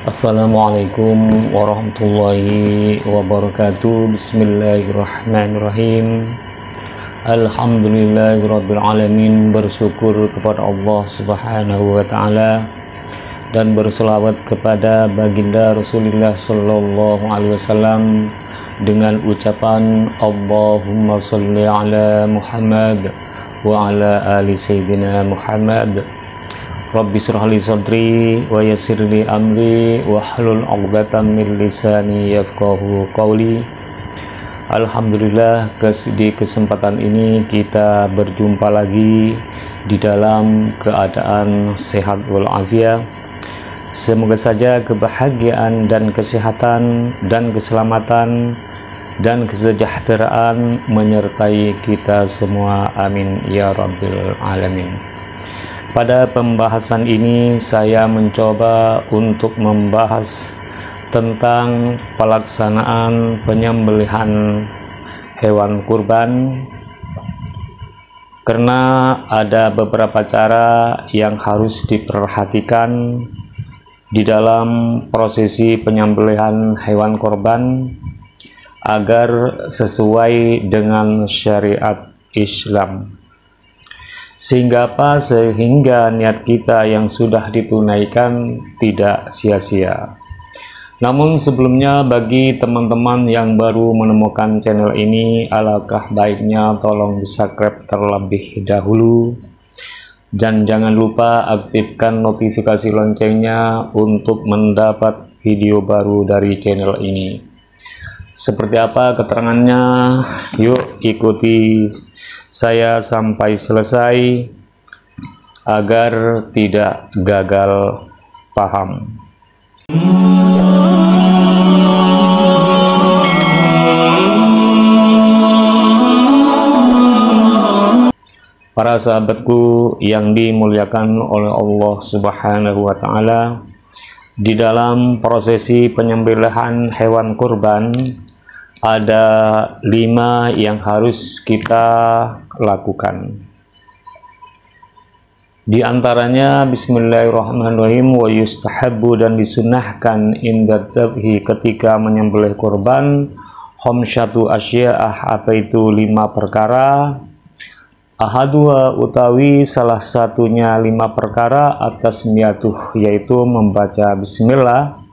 Assalamualaikum warahmatullahi wabarakatuh. Bismillahirrahmanirrahim. Alhamdulillahirrabbilalamin. Bersyukur kepada Allah subhanahu wa ta'ala dan berselawat kepada baginda Rasulullah sallallahu alaihi wasallam dengan ucapan Allahumma salli ala Muhammad wa ala ali sayyidina Muhammad. Rabbi shrah li sadri wa yassir li amri wa hlul 'uqdatam min lisani yafqahu qawli. Alhamdulillah, di kesempatan ini kita berjumpa lagi di dalam keadaan sehat walafiat. Semoga saja kebahagiaan dan kesehatan dan keselamatan dan kesejahteraan menyertai kita semua, amin ya rabbil alamin. Pada pembahasan ini saya mencoba untuk membahas tentang pelaksanaan penyembelihan hewan kurban, karena ada beberapa cara yang harus diperhatikan di dalam prosesi penyembelihan hewan kurban agar sesuai dengan syariat Islam. Sehingga niat kita yang sudah ditunaikan tidak sia-sia. Namun sebelumnya, bagi teman-teman yang baru menemukan channel ini, alangkah baiknya tolong subscribe terlebih dahulu dan jangan lupa aktifkan notifikasi loncengnya untuk mendapat video baru dari channel ini. Seperti apa keterangannya? Yuk ikuti saya sampai selesai agar tidak gagal paham. Para sahabatku yang dimuliakan oleh Allah Subhanahu wa ta'ala, di dalam prosesi penyembelihan hewan kurban ada 5 yang harus kita lakukan. Di antaranya bismillahirrahmanirrahim, wa yustahabbu, dan disunahkan inda dzabhi, ketika menyembelih kurban, khamsyatu asya'ah, apa itu 5 perkara. Ahadua, utawi salah satunya 5 perkara, atas miyatuh, yaitu membaca bismillah.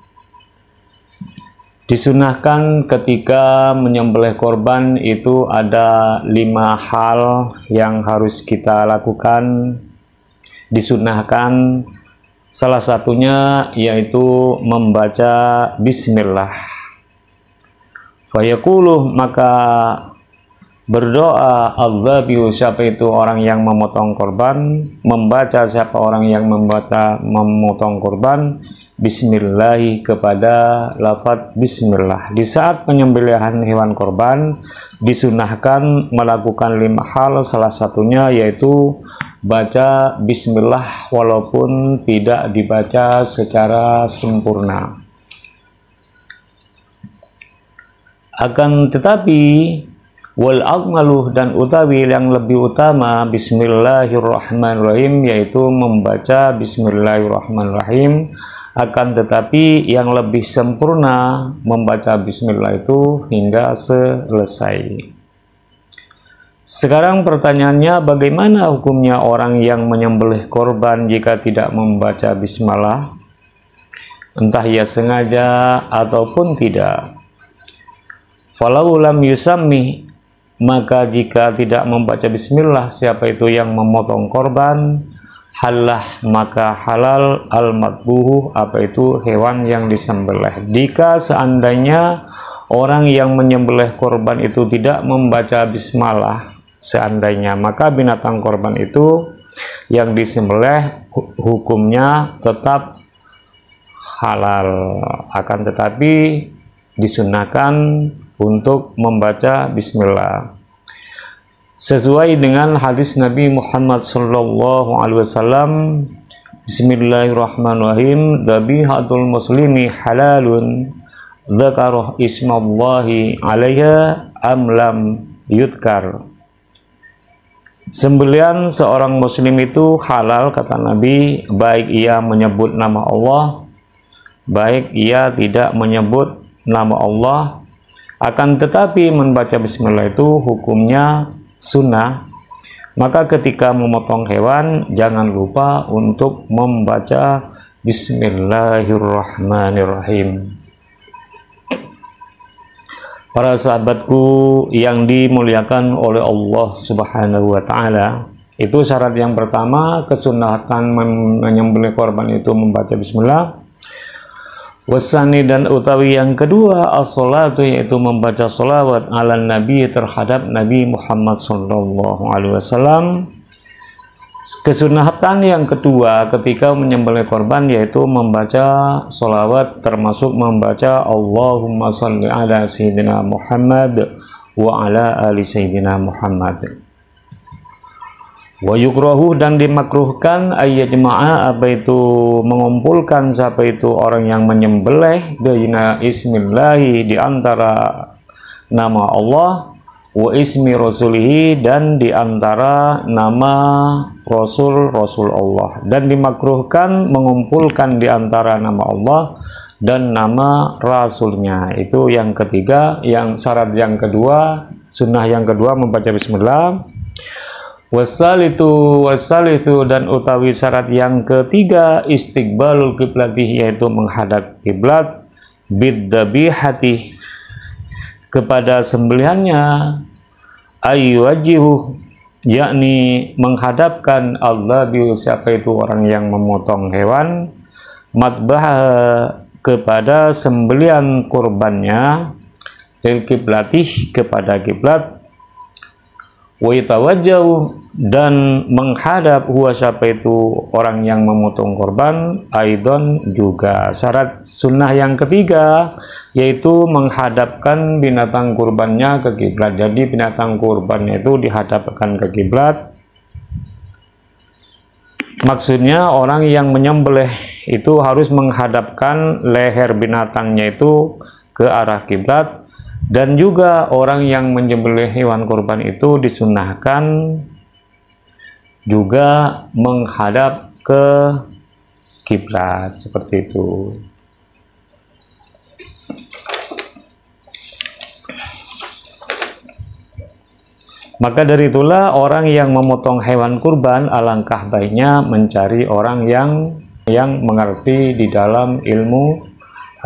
Disunahkan ketika menyembelih korban itu ada 5 hal yang harus kita lakukan. Disunahkan salah satunya yaitu membaca bismillah. Fayaquluh, maka berdoa adzabihu, siapa itu orang yang memotong korban, membaca siapa orang yang memotong korban, bismillahi, kepada lafaz bismillah. Di saat penyembelihan hewan korban disunahkan melakukan 5 hal, salah satunya yaitu baca bismillah walaupun tidak dibaca secara sempurna. Akan tetapi wal akmaluh, dan utawi yang lebih utama, bismillahirrahmanirrahim, yaitu membaca bismillahirrahmanirrahim. Akan tetapi yang lebih sempurna membaca bismillah itu hingga selesai. Sekarang pertanyaannya, bagaimana hukumnya orang yang menyembelih korban jika tidak membaca bismillah, entah ia sengaja ataupun tidak? Falau lam yusammi, maka jika tidak membaca bismillah siapa itu yang memotong korban, halah, maka halal al-madbuhu, apa itu hewan yang disembelih. Jika seandainya orang yang menyembelih korban itu tidak membaca bismillah, seandainya, maka binatang korban itu yang disembelih hukumnya tetap halal. Akan tetapi disunahkan untuk membaca bismillah sesuai dengan hadis Nabi Muhammad sallallahu alaihi wasallam, bismillahirrahmanirrahim, dhabihatul muslimi halalun dzakara ismallahi 'alaiha am lam yudkar. Sembelihan seorang muslim itu halal, kata Nabi, baik ia menyebut nama Allah baik ia tidak menyebut nama Allah, akan tetapi membaca bismillah itu hukumnya sunnah, maka ketika memotong hewan jangan lupa untuk membaca bismillahirrahmanirrahim. Para sahabatku yang dimuliakan oleh Allah Subhanahu wa taala, itu syarat yang pertama kesunatan menyembelih korban itu membaca bismillah. Wasani dan utawi yang kedua as-salatu, yaitu membaca sholawat ala nabi terhadap Nabi Muhammad sallallahu alaihi wasallam. Kesunatan yang kedua ketika menyembelih korban yaitu membaca sholawat, termasuk membaca Allahumma sholli ala sayyidina Muhammad wa ala ali sayyidina Muhammad. Wa yukrahu, dan dimakruhkan ayyajma'a, apa itu mengumpulkan siapa itu orang yang menyembelih baina ismillahi, di antara nama Allah, wa ismi rasulihi, dan di antara nama Rasul Allah, dan dimakruhkan mengumpulkan di antara nama Allah dan nama Rasulnya. Itu yang ketiga, yang syarat yang kedua, sunnah yang kedua membaca bismillah. Wasalitu dan utawi syarat yang ketiga istiqbalul qiblatih, yaitu menghadap kiblat, bidzabihati, kepada sembelihannya, ayyuwajihu, yakni menghadapkan Allah bi, siapa itu orang yang memotong hewan, matbah, kepada sembelihan kurbannya, lil qiblatih, kepada kiblat, wa yatawajjau, dan menghadap huwa, siapa itu orang yang memotong korban, aidon, juga syarat sunnah yang ketiga yaitu menghadapkan binatang kurbannya ke kiblat. Jadi binatang kurbannya itu dihadapkan ke kiblat. Maksudnya orang yang menyembelih itu harus menghadapkan leher binatangnya itu ke arah kiblat. Dan juga orang yang menyembelih hewan kurban itu disunahkan juga menghadap ke kiblat, seperti itu. Maka dari itulah orang yang memotong hewan kurban alangkah baiknya mencari orang yang mengerti di dalam ilmu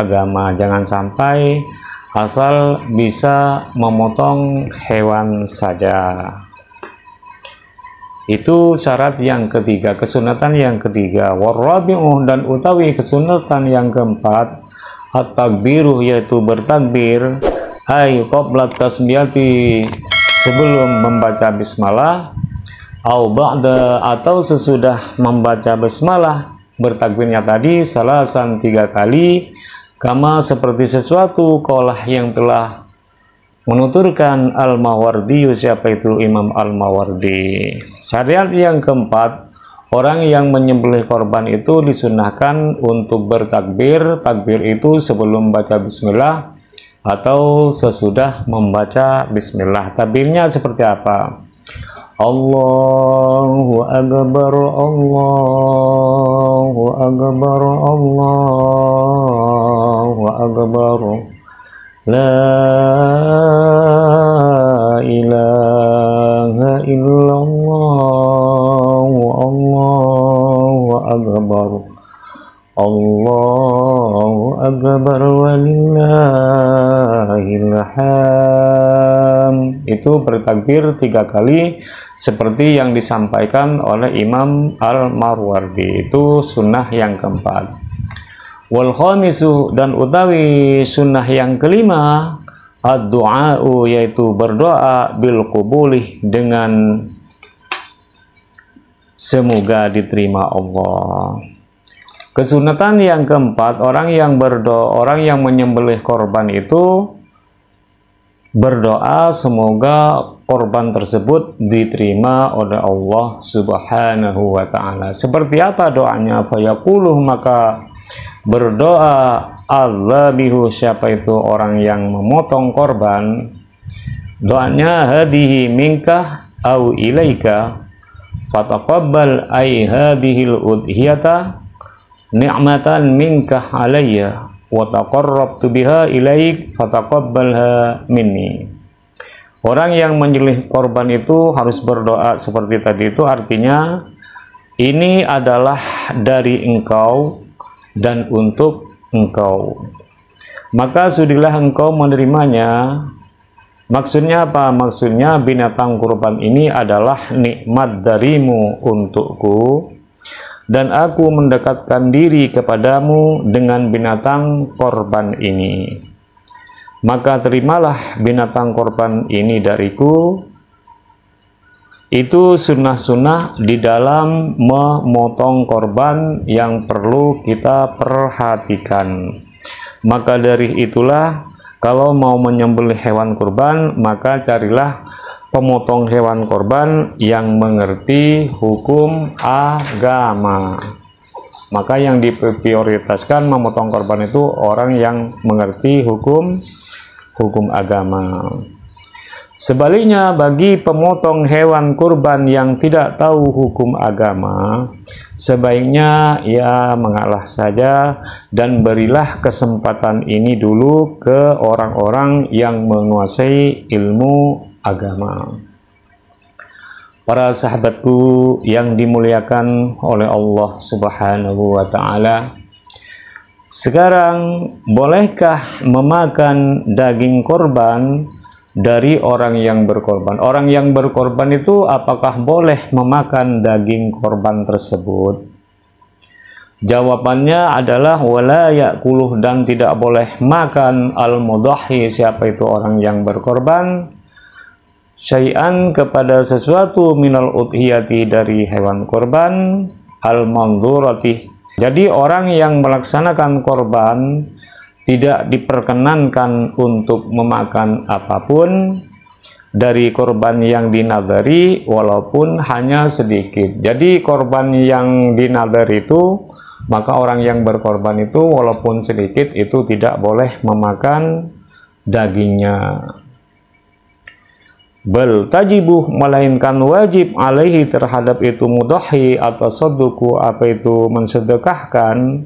agama. Jangan sampai asal bisa memotong hewan saja. Itu syarat yang ketiga, kesunatan yang ketiga. Warabi'uh, dan utawi kesunatan yang keempat, at-takbiruh, yaitu bertakbir, ay qabla tasmiyati, sebelum membaca bismillah, au ba'da, atau sesudah membaca bismillah, bertakbirnya tadi salasan 3 kali, kama seperti sesuatu kolah yang telah menuturkan Al-Mawardi, siapa itu Imam Al-Mawardi. Syariat yang keempat, orang yang menyembelih korban itu disunahkan untuk bertakbir. Takbir itu sebelum baca bismillah atau sesudah membaca bismillah. Takbirnya seperti apa? Allahu Akbar, Allahu Akbar, Allahu Akbar, la ilaha illallah, Allahu Akbar, Allahu Akbar, walillahil hamd. Itu bertakbir 3 kali seperti yang disampaikan oleh Imam Al-Mawardi. Itu sunnah yang keempat. Wal khamisu, dan utawi sunnah yang kelima, ad-du'a'u, yaitu berdoa, bil qubulih, dengan semoga diterima Allah. Kesunatan yang keempat, orang yang berdoa, orang yang menyembelih korban itu berdoa semoga korban tersebut diterima oleh Allah Subhanahu wa ta'ala. Seperti apa doanya? Fayaquluh, maka berdoa al-dhabihu, siapa itu orang yang memotong korban, doanya hadihi minka au ilaika fataqabbal ay hadihil udhiyata ni'matan minka alayya wa taqarrabtu biha ilaik fataqabbalha minni. Orang yang menyembelih korban itu harus berdoa seperti tadi itu, artinya ini adalah dari engkau dan untuk engkau, maka sudilah engkau menerimanya. Maksudnya apa? Maksudnya binatang kurban ini adalah nikmat darimu untukku, dan aku mendekatkan diri kepadamu dengan binatang korban ini. Maka terimalah binatang korban ini dariku. Itu sunnah-sunnah di dalam memotong korban yang perlu kita perhatikan. Maka dari itulah, kalau mau menyembelih hewan kurban, maka carilah pemotong hewan kurban yang mengerti hukum agama. Maka yang diprioritaskan memotong korban itu orang yang mengerti hukum agama. Sebaliknya, bagi pemotong hewan kurban yang tidak tahu hukum agama, sebaiknya ia mengalah saja dan berilah kesempatan ini dulu ke orang-orang yang menguasai ilmu agama. Para sahabatku yang dimuliakan oleh Allah Subhanahu wa Ta'ala, sekarang bolehkah memakan daging korban dari orang yang berkorban? Orang yang berkorban itu apakah boleh memakan daging korban tersebut? Jawabannya adalah wala yakuluh, dan tidak boleh makan al-mudahhi, siapa itu orang yang berkorban, syai'an kepada sesuatu minal udhiyati dari hewan korban, al-manzurati. Jadi orang yang melaksanakan korban tidak diperkenankan untuk memakan apapun dari korban yang dinadari, walaupun hanya sedikit. Jadi korban yang dinadari itu, maka orang yang berkorban itu walaupun sedikit itu tidak boleh memakan dagingnya. Bal tajibuh, melainkan wajib alaihi terhadap itu mudahhi atau soduku, apa itu mensedekahkan,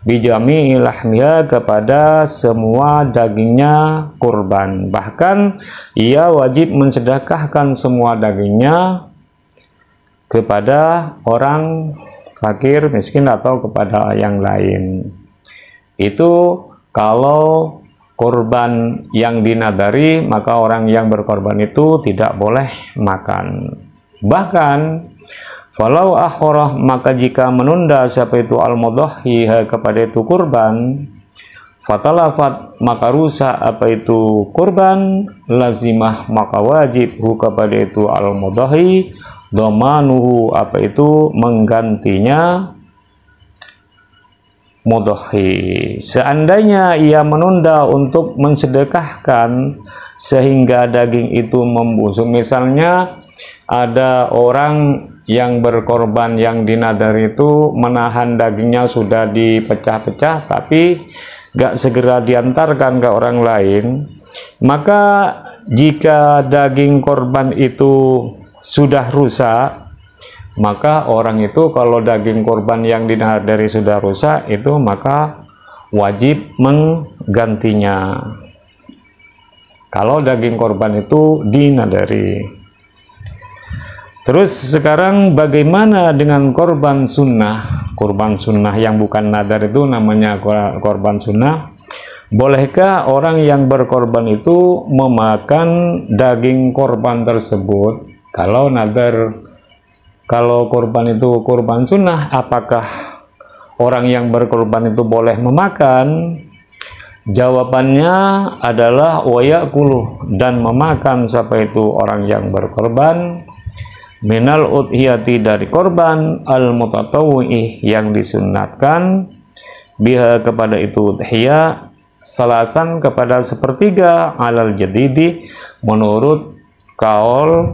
bijami lahmiha kepada semua dagingnya kurban. Bahkan ia wajib mensedekahkan semua dagingnya kepada orang fakir, miskin, atau kepada yang lain. Itu kalau korban yang dinadari, maka orang yang berkorban itu tidak boleh makan. Bahkan falau akhorah, maka jika menunda siapa itu al-mudahhi kepada itu kurban, fatalafat, maka rusak apa itu kurban, lazimah, maka wajib kepada itu al-mudahhi dhamanuhu, apa itu menggantinya mudahhi. Seandainya ia menunda untuk mensedekahkan sehingga daging itu membusuk, misalnya ada orang yang berkorban yang dinadari itu menahan dagingnya sudah dipecah-pecah tapi gak segera diantarkan ke orang lain, maka jika daging korban itu sudah rusak, maka orang itu kalau daging korban yang dinadari sudah rusak itu maka wajib menggantinya kalau daging korban itu dinadari. Terus sekarang bagaimana dengan korban sunnah? Korban sunnah yang bukan nadar itu namanya korban sunnah. Bolehkah orang yang berkorban itu memakan daging korban tersebut? Kalau nadar, kalau korban itu korban sunnah, apakah orang yang berkorban itu boleh memakan? Jawabannya adalah wayakuluh, dan memakan siapa itu orang yang berkorban, minal udhiyati dari korban, al-mutatawwi'ih yang disunnatkan, biha kepada itu udhiyah, salasan kepada sepertiga, alal jadidi menurut kaul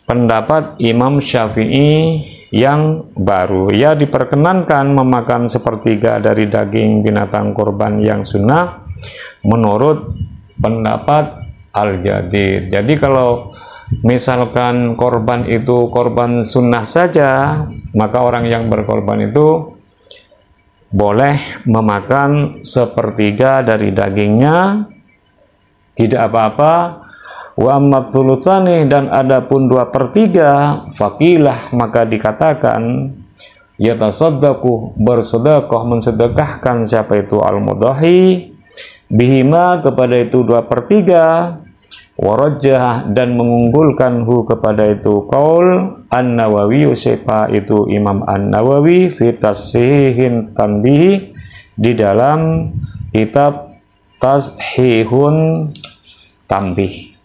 pendapat Imam Syafi'i yang baru. Ya, diperkenankan memakan sepertiga dari daging binatang kurban yang sunnah menurut pendapat al-jadid. Jadi kalau misalkan korban itu korban sunnah saja, maka orang yang berkorban itu boleh memakan sepertiga dari dagingnya, tidak apa-apa. Wa ammat thulutsani, dan adapun 2/3, faqilah, maka dikatakan yatasaddaqu, bersedekah, mensedekahkan siapa itu al-mudhahi, bihima, kepada itu 2/3, warajjah, dan mengunggulkan hu, kepada itu qaul An-Nawawi, siapa itu Imam An-Nawawi, fi tashihin tanbih, di dalam kitab Tashihun Tanbih.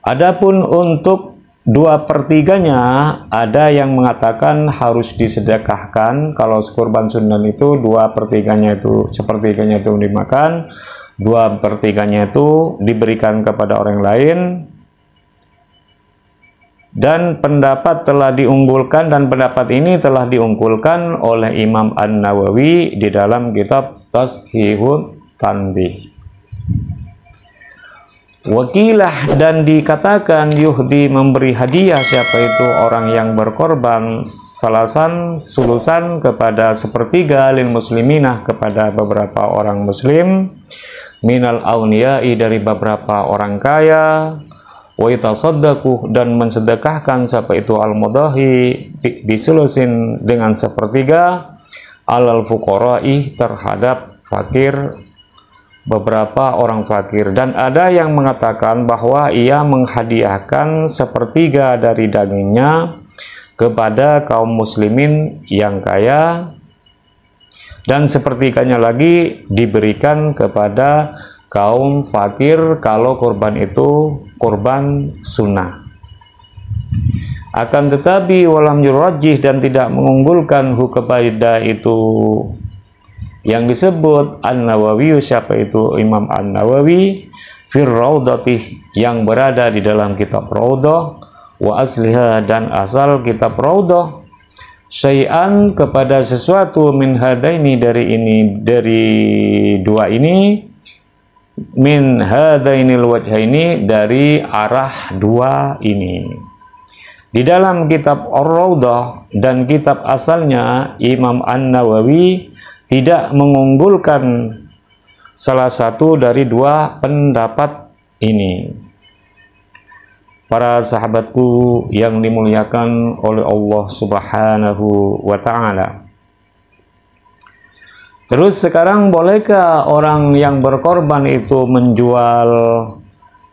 Adapun untuk 2/3-nya, ada yang mengatakan harus disedekahkan. Kalau kurban sunnah itu 2/3-nya itu, sepertiganya itu dimakan, 2/3-nya itu diberikan kepada orang lain. Dan pendapat telah diunggulkan, dan pendapat ini telah diunggulkan oleh Imam An-Nawawi di dalam kitab Tashihun Tanbih. Wakilah, dan dikatakan yuhdi, memberi hadiah siapa itu orang yang berkorban, salasan sulusan, kepada sepertiga, lil musliminah, kepada beberapa orang muslim, minal auniyai, dari beberapa orang kaya, wa yatasaddaqu, dan mensedekahkan siapa itu al-mudhahi, bisulusin, dengan sepertiga, alal fuqara'i, terhadap fakir, beberapa orang fakir. Dan ada yang mengatakan bahwa ia menghadiahkan sepertiga dari dagingnya kepada kaum muslimin yang kaya, dan sepertiganya lagi diberikan kepada kaum fakir kalau kurban itu kurban sunnah. Akan tetapi walam yurajjih, dan tidak mengunggulkan hu, kepada itu yang disebut An-Nawawi, siapa itu Imam An-Nawawi, fir raudhatih, yang berada di dalam kitab Raudhah, wa asliha, dan asal kitab Raudhah, syai'an, kepada sesuatu, min hadaini, dari ini, dari dua ini, min hadainil wajhaini, dari arah dua ini. Di dalam kitab Ar-Raudhah dan kitab asalnya, Imam An-Nawawi tidak mengunggulkan salah satu dari dua pendapat ini. Para sahabatku yang dimuliakan oleh Allah Subhanahu wa ta'ala. Terus sekarang, bolehkah orang yang berkorban itu menjual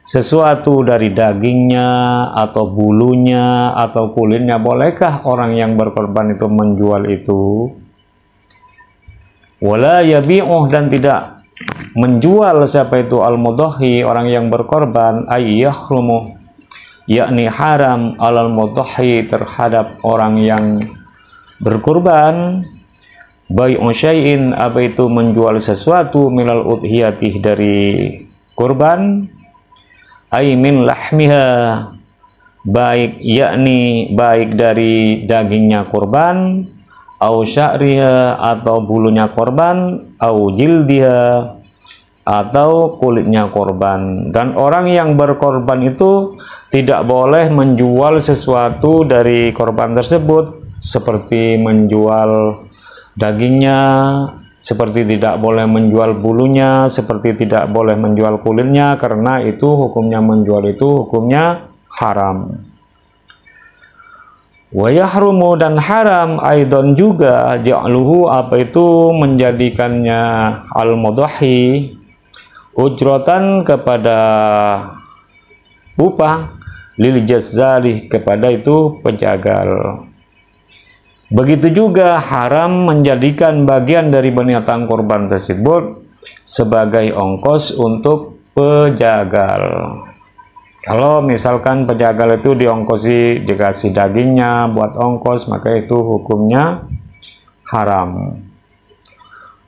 sesuatu dari dagingnya atau bulunya atau kulitnya? Bolehkah orang yang berkorban itu menjual itu? Wala yabi'uh, dan tidak menjual siapa itu al-mudhahi, orang yang berkorban, ay yahrumu, yakni haram, alal mudhahi, terhadap orang yang berkurban, bai'u syai'in, apa itu menjual sesuatu, minal udhiyatih, dari kurban, ay min lahmiha, baik, yakni baik dari dagingnya kurban, au sya'riha, atau bulunya korban, au jildiha, atau kulitnya korban. Dan orang yang berkorban itu tidak boleh menjual sesuatu dari korban tersebut, seperti menjual dagingnya, seperti tidak boleh menjual bulunya, seperti tidak boleh menjual kulitnya, karena itu hukumnya menjual itu hukumnya haram. Wa yahrumu, dan haram aidon juga, ja'luhu, apa itu menjadikannya al-mudhahi, ujrotan, kepada upah, lil jazzali, kepada itu penjagal. Begitu juga haram menjadikan bagian dari binatang kurban tersebut sebagai ongkos untuk pejagal. Kalau misalkan pejagal itu diongkosi, dikasih dagingnya buat ongkos, maka itu hukumnya haram.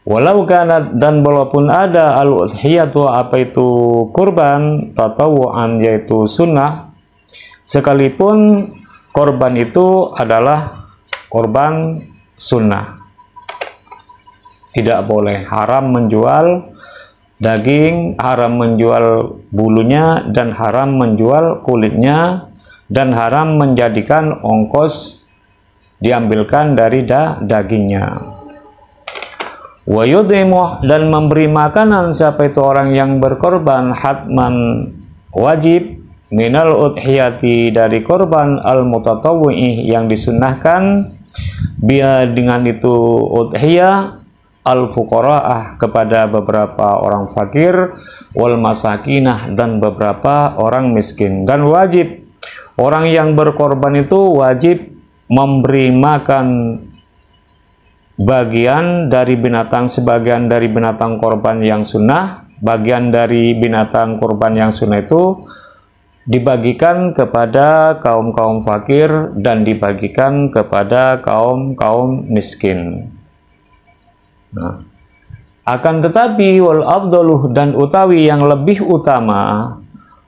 Walau kanat, dan walaupun ada al-udhiyatu, apa itu kurban tatawu'an, yaitu sunnah, sekalipun korban itu adalah korban sunnah, tidak boleh, haram menjual daging, haram menjual bulunya, dan haram menjual kulitnya, dan haram menjadikan ongkos diambilkan dari dagingnya. Wa yudhimu, dan memberi makanan siapa itu orang yang berkorban hatman wajib minal udhiyati, dari korban al mutatawwi yang disunnahkan, biar dengan itu udhiyah al fuqara'ah, kepada beberapa orang fakir, wal masakinah, dan beberapa orang miskin. Dan wajib orang yang berkorban itu wajib memberi makan bagian dari binatang, sebagian dari binatang korban yang sunnah. Bagian dari binatang korban yang sunnah itu dibagikan kepada kaum-kaum fakir dan dibagikan kepada kaum-kaum miskin. Nah, akan tetapi wal afdaluh, dan utawi yang lebih utama,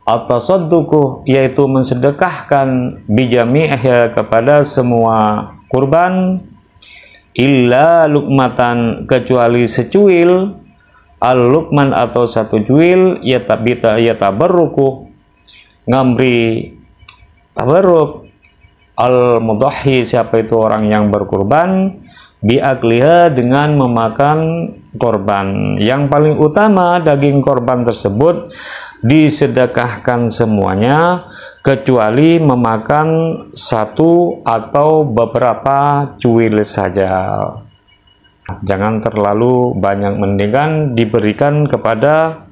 at-tasadduqu, yaitu mensedekahkan bijami'ah, kepada semua kurban, illa lukmatan, kecuali secuil, al-lukman atau satu cuil, yatabarruku, ngamri tabarruk, al-mudahhi, siapa itu orang yang berkurban, biakliha, dengan memakan korban. Yang paling utama, daging korban tersebut disedekahkan semuanya, kecuali memakan satu atau beberapa cuil saja. Jangan terlalu banyak, mendingan diberikan kepada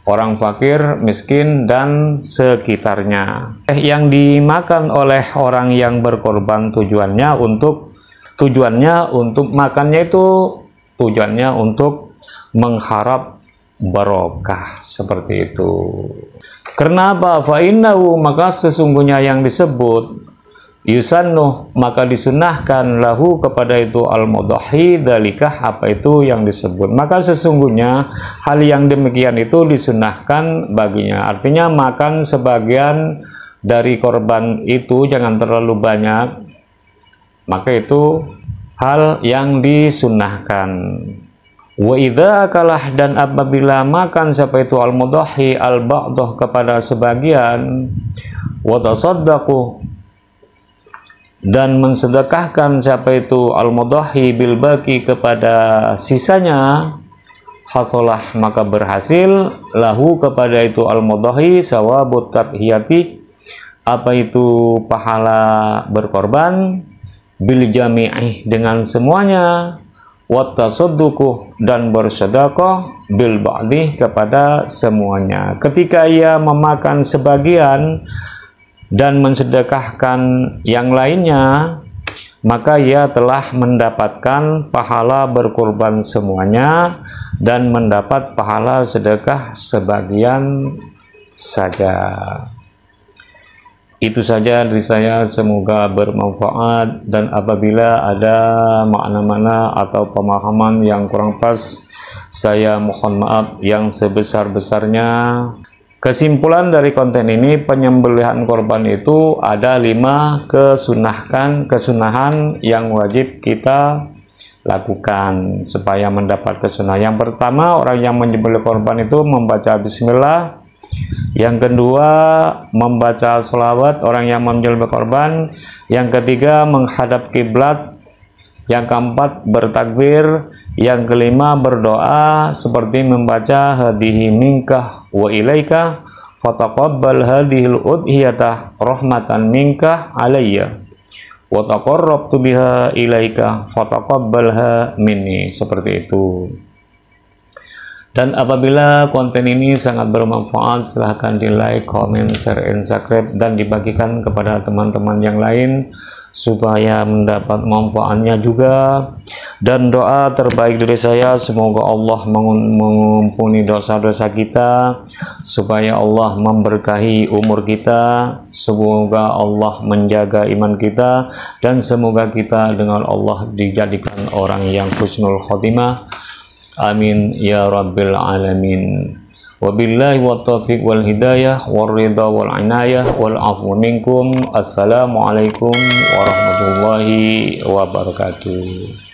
orang fakir, miskin, dan sekitarnya. Yang dimakan oleh orang yang berkorban tujuannya untuk makannya itu tujuannya untuk mengharap barokah, seperti itu. Kenapa? Fa'innahu, maka sesungguhnya yang disebut yusannuh, maka disunahkan lahu, kepada itu al-mudahhi, dalikah, apa itu yang disebut. Maka sesungguhnya hal yang demikian itu disunahkan baginya. Artinya makan sebagian dari korban itu, jangan terlalu banyak, maka itu hal yang disunahkan. Wa idza akalah, dan apabila makan siapa itu al-mudahhi al-ba'dah, kepada sebagian, wa tasaddaqu, dan mensedekahkan siapa itu al-mudahhi bil baqi, kepada sisanya, hasalah, maka berhasil lahu, kepada itu al-mudahhi sawabut tadhiyati, apa itu pahala berkorban, bil jami'i, dengan semuanya, wat tasadduqu, dan bersedekah, bil ba'di, kepada semuanya. Ketika ia memakan sebagian dan mensedekahkan yang lainnya, maka ia telah mendapatkan pahala berkorban semuanya dan mendapat pahala sedekah sebagian saja. Itu saja dari saya, semoga bermanfaat, dan apabila ada makna-makna atau pemahaman yang kurang pas, saya mohon maaf yang sebesar-besarnya. Kesimpulan dari konten ini, penyembelihan korban itu ada 5 kesunahan yang wajib kita lakukan supaya mendapat kesunahan. Yang pertama, orang yang menyembelih korban itu membaca bismillah. Yang kedua, membaca sholawat orang yang menyembelih korban. Yang ketiga, menghadap kiblat. Yang keempat, bertakbir. Yang kelima, berdoa seperti membaca hadihi minkah wa ilaika fataqabbal hadhil udhiyata rahmatan minkah alayya wa taqarrabtu biha ilaika fataqabbalha minni, seperti itu. Dan apabila konten ini sangat bermanfaat, silahkan di like, comment, share, and subscribe, dan dibagikan kepada teman-teman yang lain supaya mendapat manfaatnya juga. Dan doa terbaik dari saya, semoga Allah mengampuni dosa-dosa kita, supaya Allah memberkahi umur kita, semoga Allah menjaga iman kita, dan semoga kita dengan Allah dijadikan orang yang husnul khotimah. Amin ya rabbil alamin. Wabillahi wa taufiq wal hidayah wal ridha wal inayah wal afu minkum. Assalamualaikum warahmatullahi wabarakatuh.